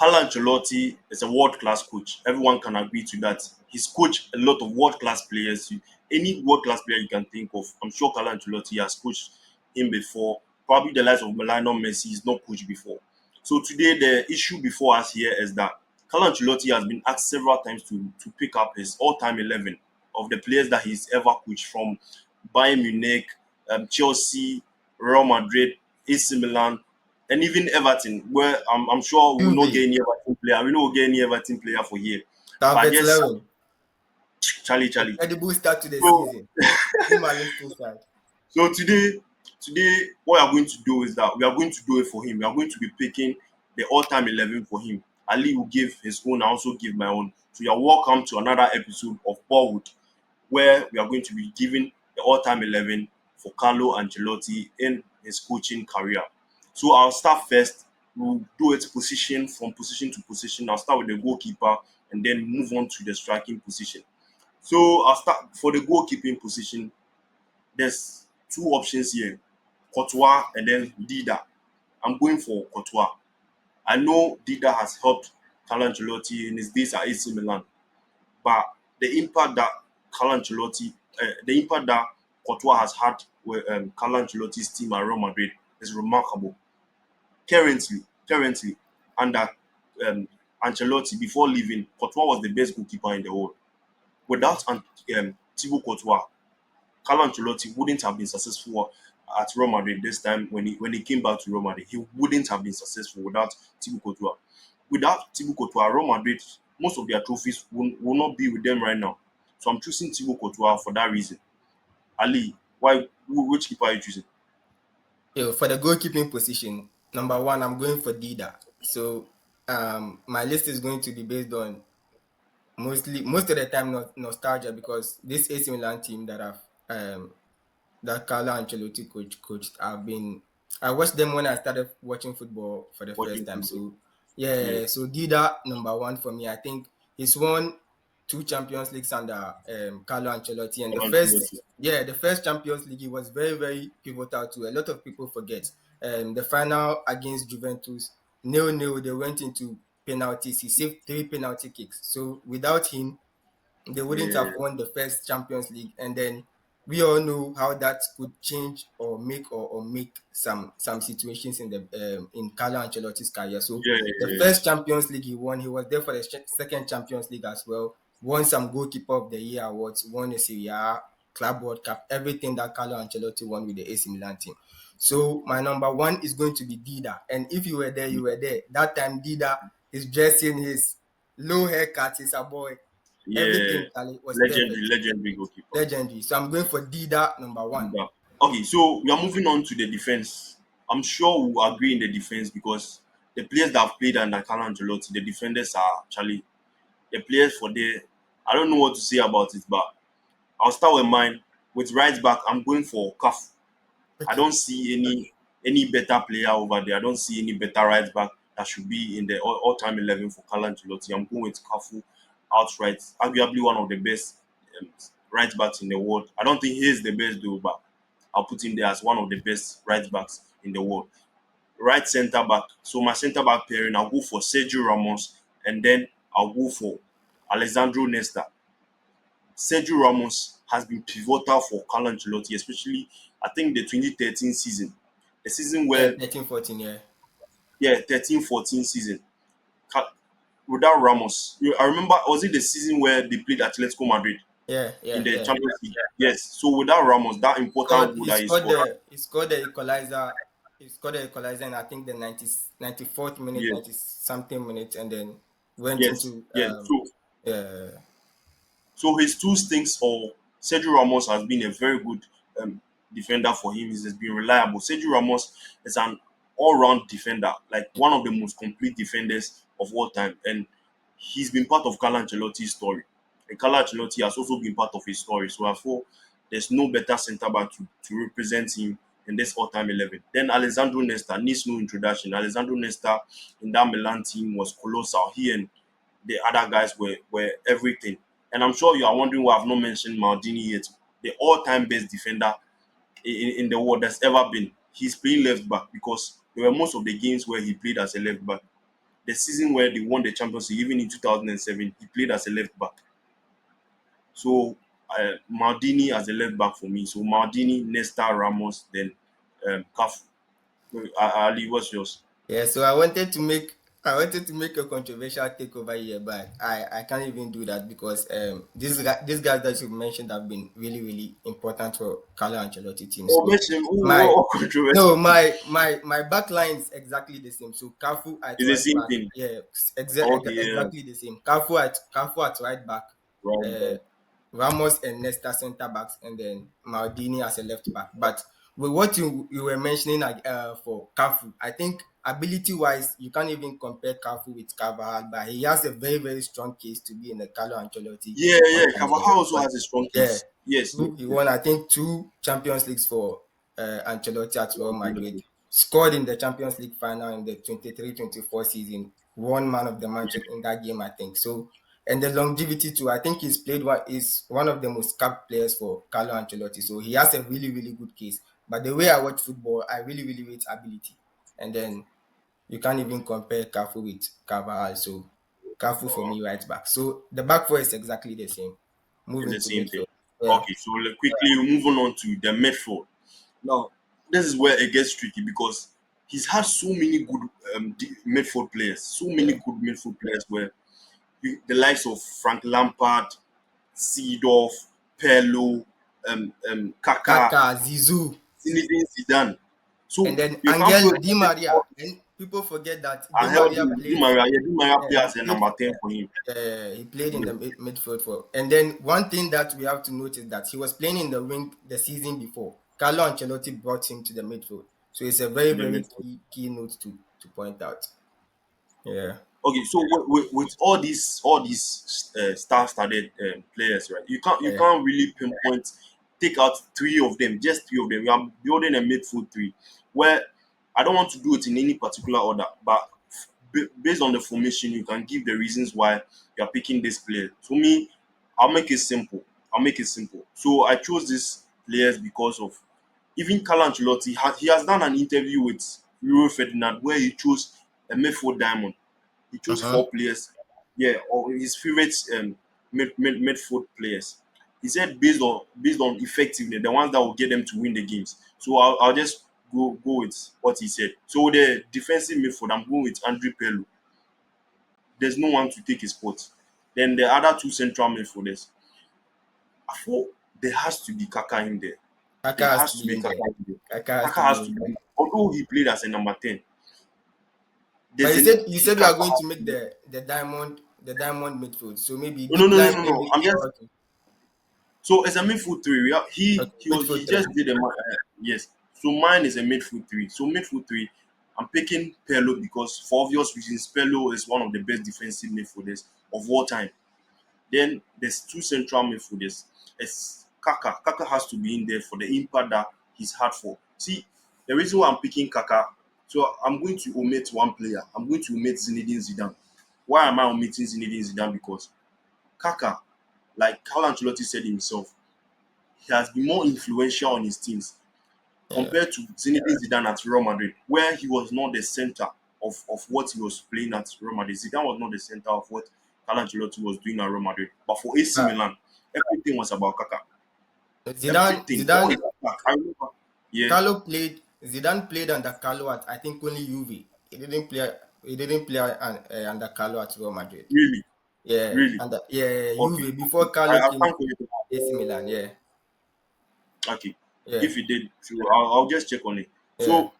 Carlo Ancelotti is a world-class coach. Everyone can agree to that. He's coached a lot of world-class players. Any world-class player you can think of, I'm sure Carlo Ancelotti has coached him before. Probably the likes of Milano Messi is not coached before. So today the issue before us here is that Carlo Ancelotti has been asked several times to pick up his all-time 11 of the players that he's ever coached from Bayern Munich, Chelsea, Real Madrid, AC Milan, and even Everton, where I'm sure we will not get Juve, any Everton player. We don't get any Everton player for here. But David yes, Lewin. Charlie. Incredible start to the So, season. In my list inside. so today, what we are going to do is that we are going to do it for him. We are going to be picking the all-time 11 for him. Ali will give his own. I also give my own. So you are welcome to another episode of Ballwood, where we are going to be giving the all-time 11 for Carlo Ancelotti in his coaching career. So I'll start first. We'll do it position from position to position. I'll start with the goalkeeper and then move on to the striking position. So I'll start for the goalkeeping position. There's two options here, Courtois and then Dida. I'm going for Courtois. I know Dida has helped Carlo Ancelotti in his days at AC Milan, but the impact that the impact that Courtois has had with Carlo Ancelotti's team at Real Madrid is remarkable. Currently, under um, Ancelotti, before leaving, Courtois was the best goalkeeper in the world. Without Thibaut Courtois, Carlo Ancelotti wouldn't have been successful at Real Madrid this time when he came back to Real Madrid. He wouldn't have been successful without Thibaut Courtois. Without Thibaut Courtois, Real Madrid, most of their trophies will not be with them right now. So I'm choosing Thibaut Courtois for that reason. Ali, which keeper are you choosing? For the goalkeeping position, number one, I'm going for Dida. So my list is going to be based on most of the time nostalgia, because this AC Milan team that I've that Carlo Ancelotti coached, I watched them when I started watching football for the first Watching time. football. So Yeah, yeah, so Dida number one for me. I think he's won two Champions Leagues under Carlo Ancelotti, and Carlo Ancelotti. the first Champions League, he was very very pivotal to. A lot of people forget the final against Juventus, 0-0. They went into penalties. He saved three penalty kicks. So without him, they wouldn't Yeah, have won the first Champions League. And then we all know how that could change or make some situations in Carlo Ancelotti's career. So yeah, the yeah, first Champions League he won, he was there for the second Champions League as well. Won some Goalkeeper of the Year awards, won the Serie A, Club World Cup, everything that Carlo Ancelotti won with the AC Milan team. So my number one is going to be Dida. And if you were there, you were there. That time Dida is dressing his low haircut, he's a boy. yeah. Everything, Charlie, was Legendary, perfect. legendary goalkeeper. Legendary. So I'm going for Dida number one. Yeah. Okay, so we are moving on to the defense. I'm sure we will agree in the defense because the players that have played under Carlo Ancelotti, the defenders are Charlie. The players for there, I don't know what to say about it, but I'll start with mine. With right back, I'm going for Kaf. I Okay. don't see any better player over there. I don't see any better right back that should be in the all-time 11 for Carlo Ancelotti. I'm going with Cafu outright. Arguably one of the best um, right backs in the world. I don't think he is the best though, but I'll put him there as one of the best right backs in the world. Right centre back. So my centre back pairing, I'll go for Sergio Ramos and then I'll go for Alessandro Nesta. Sergio Ramos has been pivotal for Carlo Ancelotti, especially I think the 2013 season, the season Yeah, where 13, 14, yeah. 13-14 season. Without Ramos, I remember was it the season where they played Atletico Madrid Yeah, in yeah, the yeah. Champions League? Yes. So without Ramos, that important goal He that he scored scored, the equalizer. He scored the equalizer in I think the 94th minute, yes, 90 something minute, and then went yes, into yes. uh So his two stinks or Sergio Ramos has been a very good um, defender for him. He's been reliable. Sergio Ramos is an all-round defender, like one of the most complete defenders of all time, and he's been part of Carlo Ancelotti's story. And Carlo Ancelotti has also been part of his story. So therefore, there's no better centre back to represent him in this all-time 11. Then Alessandro Nesta needs no introduction. Alessandro Nesta in that Milan team was colossal. He and the other guys were everything. And I'm sure you are wondering why I've not mentioned Maldini yet. The all-time best defender in the world that's ever been. He's playing left back because there were most of the games where he played as a left back. the season where they won the Champions League, even in 2007, he played as a left back. So Maldini as a left back for me. So Maldini, Nesta, Ramos, then Cafu. Ali, what's yours? Yeah, so I wanted to make a controversial takeover here, but I can't even do that because these guys that you mentioned have been really really important for Carlo Ancelotti team. Oh, So mention my what controversy no my back line is exactly the same. So Cafu at is the right same back, thing. yeah, Okay, yeah, exactly the same. Cafu at right back, right, uh, right. Ramos and Nesta center backs, and then Maldini as a left back. But with what you were mentioning for Cafu, I think ability wise, you can't even compare Cafu with Carvajal, but he has a very, very strong case to be in the Carlo Ancelotti Yeah, yeah. all-time Carvajal 11 also because, has a strong yeah, case. Yes, yes, he yes. won, I think, two Champions Leagues for Ancelotti at Real Madrid, scored in the Champions League final in the 23-24 season, won man of the match in that game, I think. So, and the longevity too, I think he's played is one of the most capped players for Carlo Ancelotti. So he has a really, really good case. But the way I watch football, I really, really rate ability. And then you can't even compare Cafu with Carvajal. So Cafu for me right back. So the back four is exactly the same. It's Moving the to same thing. midfield. Yeah. Okay, so quickly moving on to the midfield. Now, this is where it gets tricky because he's had so many good midfield players, so many Yeah. good midfield players where the likes of Frank Lampard, Seedorf, Pirlo, Kaka, Kaka, Zizou, Zinedine Zidane. and So then you can't Angel put Di Maria. And people forget that Di and help Maria him. Di played. Maria, yeah, Di Maria Yeah, play he as a played. number 10 for him. He played in Yeah. the midfield for. And then one thing that we have to notice that he was playing in the wing the season before. Carlo Ancelotti brought him to the midfield, so it's a very To the very midfield. key note to point out. Yeah, Okay, so with all these star-studded players, right? You yeah, can't really pinpoint, take out three of them, just three of them. We are building a midfield three, where I don't want to do it in any particular order, but based on the formation, you can give the reasons why you are picking this player. To me, I'll make it simple. I'll make it simple. So I chose these players because of even Carlo Ancelotti. He has done an interview with Rio Ferdinand where he chose a midfield diamond. He chose uh-huh. four players, yeah, or his favorite midfield players. He said based on effectiveness, the ones that will get them to win the games. So I'll just go with what he said. So the defensive midfield, I'm going with Andre Pirlo. There's no one to take his spot. Then the other two central midfielders, I thought there has to be Kaka in there. Kaka There has to has to be be in Kaka there. in there. Kaka has Kaka to be has in to there. be. Although he played as a number 10, But there's an you said we are Kaka going has to to make be. the diamond midfield. So maybe No, no, deep no, no, line, no, no. maybe I'm just okay, so as a midfield three. okay, He midfield three. just did yes. So mine is a midfield three. So midfield three, I'm picking Pirlo because for obvious reasons, Pirlo is one of the best defensive midfielders of all time. Then there's two central midfielders. It's Kaka. Kaka has to be in there for the impact that he's had for. See, the reason why I'm picking Kaka, so I'm going to omit one player. I'm going to omit Zinedine Zidane. Why am I omitting Zinedine Zidane? Because Kaka, like Carlo Ancelotti said himself, he has been more influential on his teams Yeah. compared to Zinedine Zidane at Real Madrid, where he was not the center of what he was playing at Real Madrid. Zidane was not the center of what Carlo Ancelotti was doing at Real Madrid. But for AC But Milan, everything was about Kaka. Everything, all Zidane his attack. I remember. Yeah, Zidane played under Carlo at I think only Juve. He didn't play under Carlo at Real Madrid. really, Yeah, really. and yeah, Okay, Juve okay. before Carlo I came thank to you. AC Milan. Yeah, Okay, yeah, if he did, so I'll just check on it. yeah, So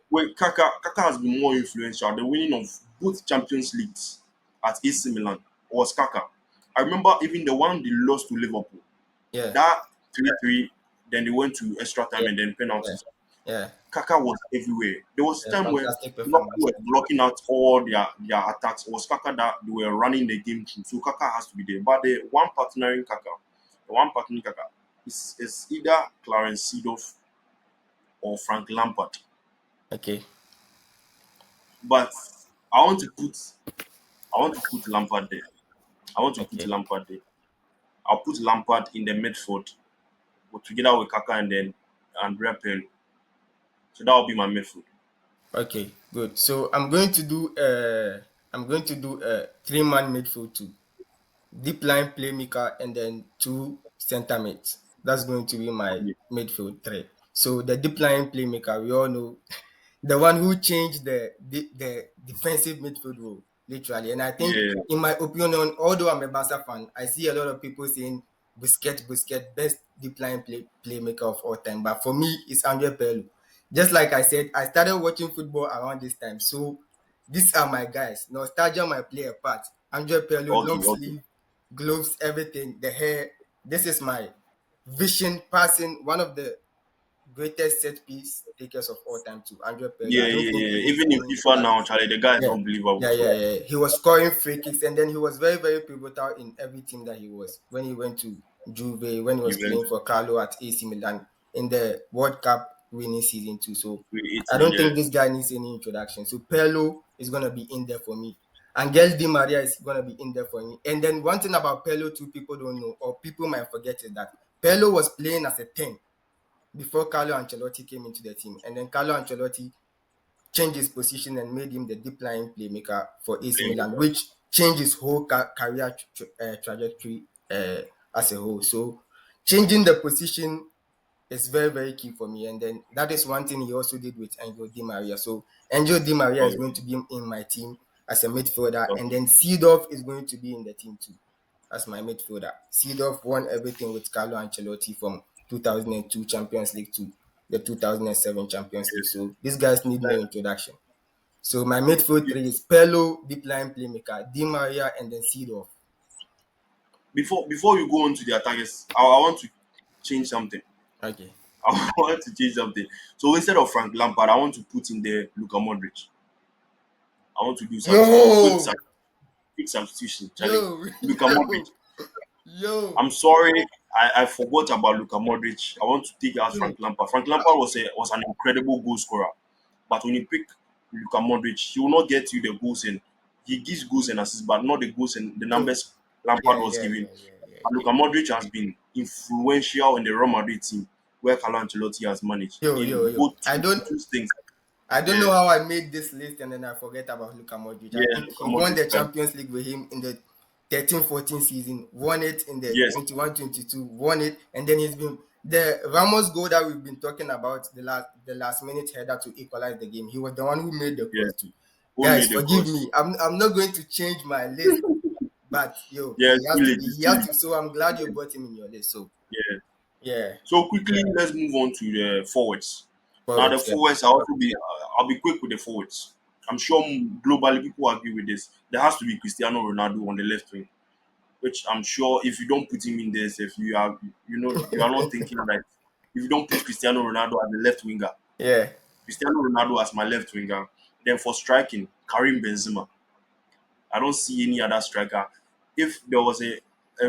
when Kaka has been more influential. The winning of both Champions Leagues at AC Milan was Kaka. I remember even the one they lost to Liverpool. yeah, That 3-3, then they went to extra time yeah, and then yeah, penalties. yeah. Kaka was everywhere. There was a time where Fantastic Liverpool performance. were blocking out all their attacks. It was Kaka that they were running the game through. So Kaka has to be there. But the one partnering Kaka is either Clarence Seedorf or Frank Lampard. Okay, But I want to put I want to put Lampard there. I want to put okay, Lampard there. I'll put Lampard in the midfield together with Kaka and then Andrea Pirlo. So that will be my midfield. okay. Good. So I'm going to do. I'm going to do a three-man midfield too. Deep line playmaker and then two center mates. That's going to be my midfield three. So the deep line playmaker, we all know the one who changed the defensive midfield role, literally. And I think, Yeah, in my opinion, although I'm a Barca fan, I see a lot of people saying Busquets, best deep line playmaker of all time. But for me, it's Andre Pirlo. Just like I said, I started watching football around this time. So these are my guys. Nostalgia might play a part. Andre Pirlo, long okay, okay. sleeve, gloves, everything, the hair. This is my vision passing, one of the greatest set piece takers of all time too, Andre Pirlo. Yeah, I don't yeah, think he yeah. needs Even in any FIFA now, introduction. Charlie, the guy is Yeah, unbelievable. yeah, So yeah, yeah. He was scoring free kicks, and then he was very, very pivotal in every team that he was. When he went to Juve, when he was playing Juventus for Carlo at AC Milan in the World Cup winning season too. So I 2018, don't yeah. think this guy needs any introduction. So Pirlo is gonna be in there for me. Angel Di Maria is gonna be in there for me. And then one thing about Pirlo too, people don't know, or people might forget, is that Pirlo was playing as a 10 before Carlo Ancelotti came into the team. And then Carlo Ancelotti changed his position and made him the deep line playmaker for AC Milan, Playmaker. which changed his whole career trajectory as a whole. So changing the position is very, very key for me. And then that is one thing he also did with Angel Di Maria. So Angel Di Maria is going Okay, to be in my team as a midfielder, and okay. then Seedorf is going to be in the team too as my midfielder. Seedorf won everything with Carlo Ancelotti from 2002 Champions League to the 2007 Champions League. Yes. So these guys need no Like, introduction. So my midfield three is Pirlo, deep line playmaker, Di Maria, and then Seedorf. before you go on to the attackers, I want to change something. Okay. I want to change something. So instead of Frank Lampard, I want to put in there Luka Modric. I want to do substitution, Yo, quick substitution. Charlie, yo, Luka yo, Modric. yo, I'm sorry, I forgot about Luka Modric. I want to take out yo. Frank Lampard. Frank Lampard was an incredible goal scorer, but when you pick Luka Modric, he will not get you the goals and he gives goals and assists, but not the goals and the Yo. numbers Lampard Yeah, was yeah, giving. yeah, yeah, yeah, And yeah. Luka Modric has been influential in the Real Madrid team where Carlo Ancelotti has managed Yo, yo, in yo. both two things. I don't Yeah, know how I made this list and then I forget about Luka Modric. I yeah, think Luka he won Modric. the Champions League with him in the 13-14 season, won it in the Yes, 21-22, won it, and then he's been the Ramos goal that we've been talking about, the last minute header to equalize the game. He was the one who made the yeah. cross too. Who Guys, made the forgive cross? me. I'm not going to change my list, but yo, Yeah, he it's has too to late. be. It's He too has late. to. So I'm glad you brought him in your list. So Yeah. yeah, So quickly, let's move on to the forwards. Now the forwards. Yeah, forwards, I'll be quick with the forwards. I'm sure globally people agree with this. There has to be Cristiano Ronaldo on the left wing, which I'm sure if you don't put him in there, if you are not thinking right. If you don't put Cristiano Ronaldo as the left winger, yeah, Cristiano Ronaldo as my left winger, then for striking, Karim Benzema. I don't see any other striker. If there was a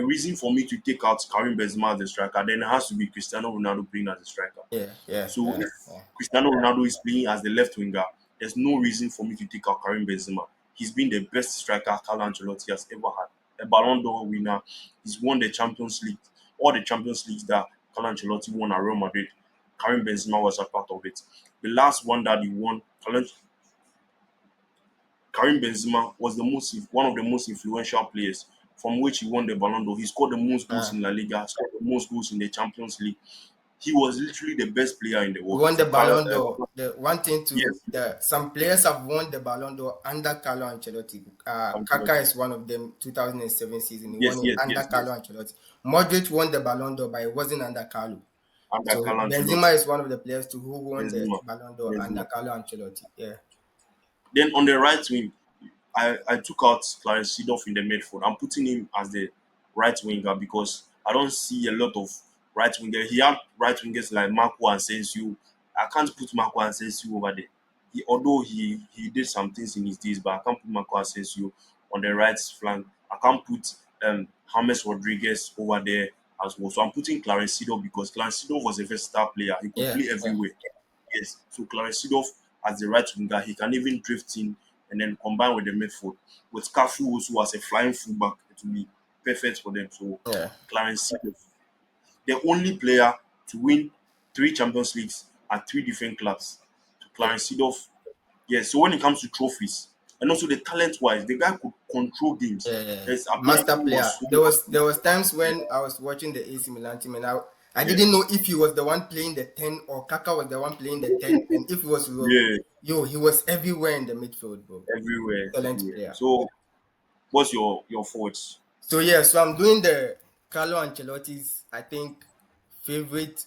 reason for me to take out Karim Benzema as the striker, then it has to be Cristiano Ronaldo playing as a striker. yeah, yeah, So yeah, if yeah. Cristiano Ronaldo is playing as the left winger, there's no reason for me to take out Karim Benzema. He's been the best striker Carlo Ancelotti has ever had. A Ballon d'Or winner. He's won the Champions League, all the Champions Leagues that Carlo Ancelotti won at Real Madrid. Karim Benzema was a part of it. The last one that he won, Karim Benzema was one of the most influential players from which he won the Ballon d'Or. He scored the most goals Uh, in La Liga, scored the most goals in the Champions League. He was literally the best player in the he world. won the So, Ballon d'Or. The one thing to yes, the some players have won the Ballon d'Or under Carlo Ancelotti. Kaka is one of them. 2007 season, he won yes, it yes, under yes, Carlo yes. Ancelotti. Modric won the Ballon d'Or, but it wasn't under Carlo. Under So Carlo Benzema Ancelotti, is one of the players who won the Benzema, Ballon d'Or under Benzema. Carlo Ancelotti. Yeah, Then on the right wing, I took out Clarence Seedorf in the midfield. I'm putting him as the right winger because I don't see a lot of right winger. He had right wingers like Marco Asensio. I can't put Marco Asensio over there. Although he did some things in his days, but I can't put Marco Asensio on the right flank. I can't put James Rodriguez over there as well. So I'm putting Clarence Seedorf because Clarence Seedorf was a versatile player. He could yeah, play yeah, everywhere. Yes. So Clarence Seedorf as the right winger, he can even drift in and then combine with the midfield. With Cafu also as a flying fullback, it will be perfect for them. So yeah, Clarence Seedorf, the only player to win 3 Champions Leagues at 3 different clubs. So yeah, Clarence Seedorf, yes. So when it comes to trophies, and also the talent wise, the guy could control games. His Master ability player. was so There was times yeah, when I was watching the AC Milan team and I yeah, didn't know if he was the one playing the 10 or Kaka was the one playing the 10, and if it was yeah, yo, he was everywhere in the midfield, bro. everywhere, Excellent everywhere. player. So, what's your thoughts? So yeah, so I'm doing the Carlo Ancelotti's, I think, favorite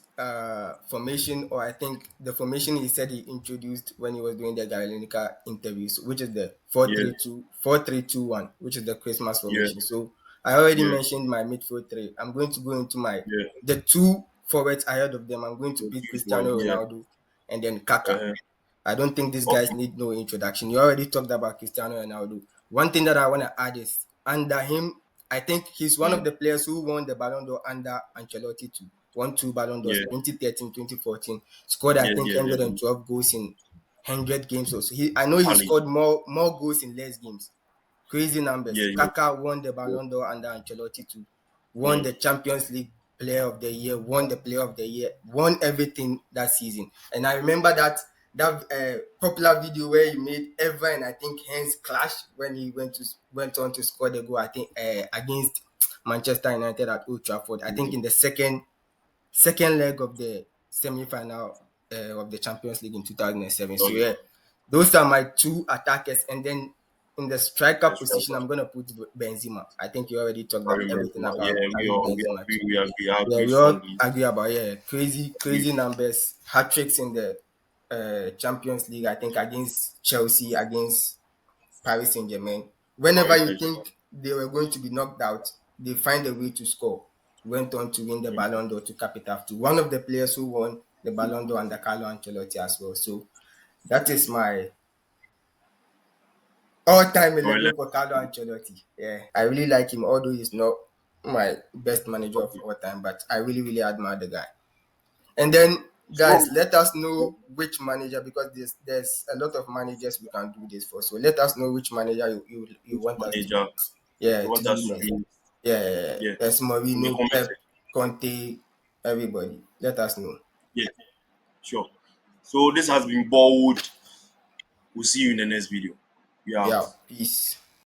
formation, or I think the formation he said he introduced when he was doing the Gary Lineker interviews, which is the four Yeah, three two 4-3-2-1, which is the Christmas yeah, formation. So I already yeah, mentioned my midfield three. I'm going to go into my yeah. the two forwards ahead of them. I'm going to The pick fifth one, Cristiano yeah. Ronaldo and then Kaka. I don't think these guys Okay, need no introduction. You already talked about Cristiano Ronaldo. One thing that I want to add is under him, I think he's one mm, of the players who won the Ballon d'Or under Ancelotti too. Won two Ballon d'Ors, yeah, 2013, 2014. Scored, I yeah, think, yeah, yeah. 112 goals in 100 games also. I know he Ali, scored more goals in less games. Crazy numbers. yeah, yeah, Kaka won the yeah, Ballon d'Or under Ancelotti too. Won yeah, the Champions League Player of the Year. Won the Player of the Year. Won everything that season. And I remember that popular video where he made Ever and I think hands clash when he went on to score the goal. I think against Manchester United at Old Trafford. I think mm, in the second leg of the semi-final of the Champions League in 2007. oh So yeah, yeah, those are my two attackers, and then in the striker that's position, right. I'm gonna put Benzema. I think you already talked Karim everything Benzema, about yeah, Karim Benzema too. we agree, I Yeah, agree we all strongly. agree about crazy We, crazy numbers, hat tricks in the Champions League. I think against Chelsea, against Paris Saint Germain. Whenever Paris you Saint-Germain. think they were going to be knocked out, they find a way to score. Went on to win the Mm. Ballon d'Or to cap it after. One of the players who won the Ballon d'Or under Carlo Ancelotti as well. So that is my all-time All right, 11 for Carlo Ancelotti. Yeah, I really like him, although he's not my best manager of okay. all time, but I really, really admire the guy. And then, guys, So, let us know which manager, because there's a lot of managers we can do this for. So let us know which manager you which want us to, manager yeah, you to want do us to next. do? Yeah, Yeah, there's in the Mourinho, comment Pep, section. Conte, everybody. Let us know. Yeah, sure. So this has been Bollywood. We'll see you in the next video. We Yeah, out. peace.